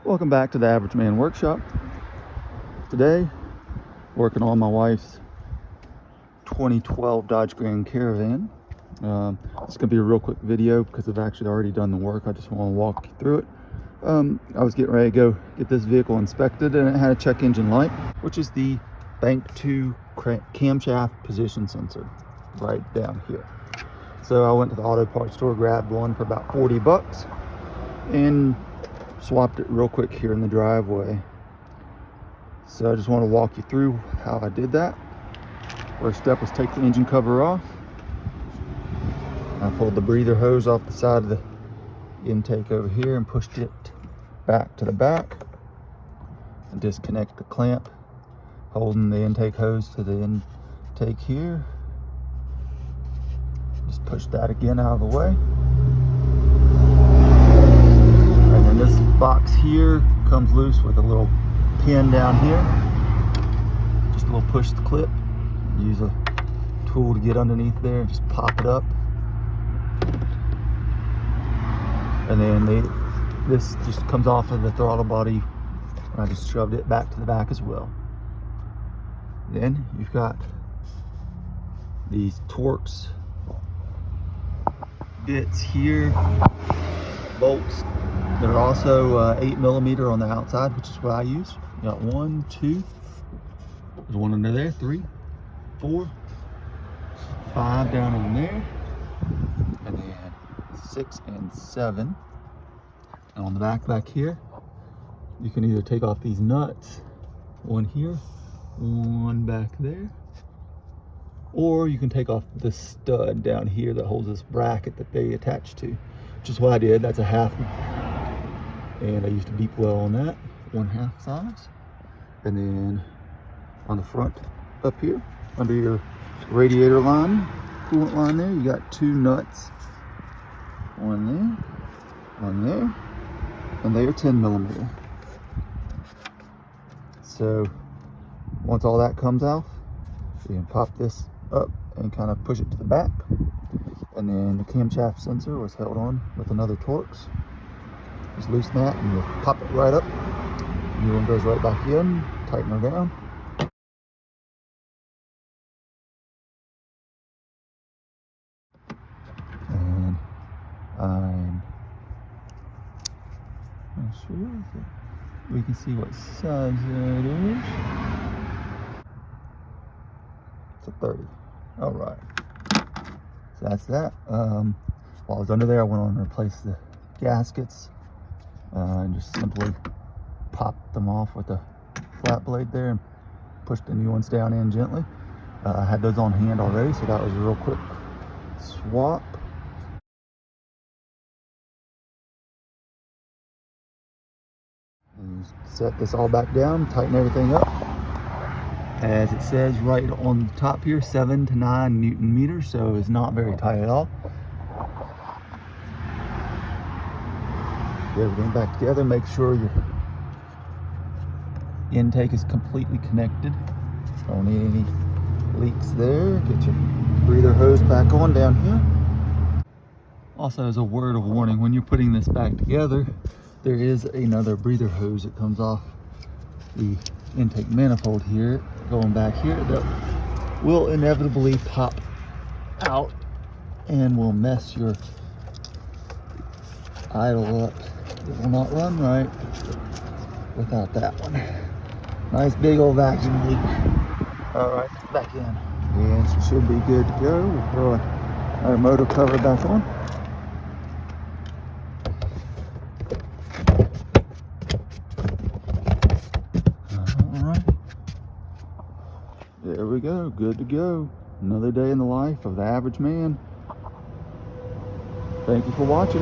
Welcome back to the Average Man Workshop. Today, working on my wife's 2012 Dodge Grand Caravan. It's going to be a real quick video because I've actually already done the work. I just want to walk you through it. I was getting ready to go get this vehicle inspected, and it had a check engine light, which is the Bank 2 camshaft position sensor right down here. So I went to the auto parts store, grabbed one for about 40 bucks, and swapped it real quick here in the driveway. So I just want to walk you through how I did that. First step was take the engine cover off. I pulled the breather hose off the side of the intake over here and pushed it back to the back and disconnect the clamp, holding the intake hose to the intake here. Just push that again out of the way. And then this box here comes loose with a little pin down here. Just a little push the clip. Use a tool to get underneath there. Just pop it up. And then this just comes off of the throttle body. I just shoved it back to the back as well. Then you've got these Torx bits here, bolts. They're also 8mm on the outside, which is what I use. You got 1, 2, there's one under there, 3, 4, 5 down in there, and then 6 and 7. And on the back here, you can either take off these nuts, one here, one back there, or you can take off the stud down here that holds this bracket that they attach to, which is what I did. That's a half, and I used a deep well on that, 1/2 size. And then on the front up here, under your radiator line, coolant line there, you got 2 nuts, one there, and they are 10mm. So once all that comes off, you can pop this up and kind of push it to the back. And then the camshaft sensor was held on with another Torx. Just loosen that and you pop it right up. New one goes right back in, tighten her down. And I'm not sure if we can see what size that is. It's a 30. All right. So that's that. While I was under there, I went on and replaced the gaskets and just simply popped them off with a flat blade there and pushed the new ones down in gently. I had those on hand already, so that was a real quick swap. And you set this all back down, tighten everything up. As it says right on the top here, 7 to 9 Newton meters, so it's not very tight at all. Get everything back together, make sure your intake is completely connected. Don't need any leaks there. Get your breather hose back on down here. Also, as a word of warning, when you're putting this back together, there is another breather hose that comes off the intake manifold here, going back here, that will inevitably pop out and will mess your idle up. It will not run right without that one. Nice big old vacuum leak. All right, back in. And she should be good to go. We'll throw our motor cover back on. There we go, good to go. Another day in the life of the average man. Thank you for watching.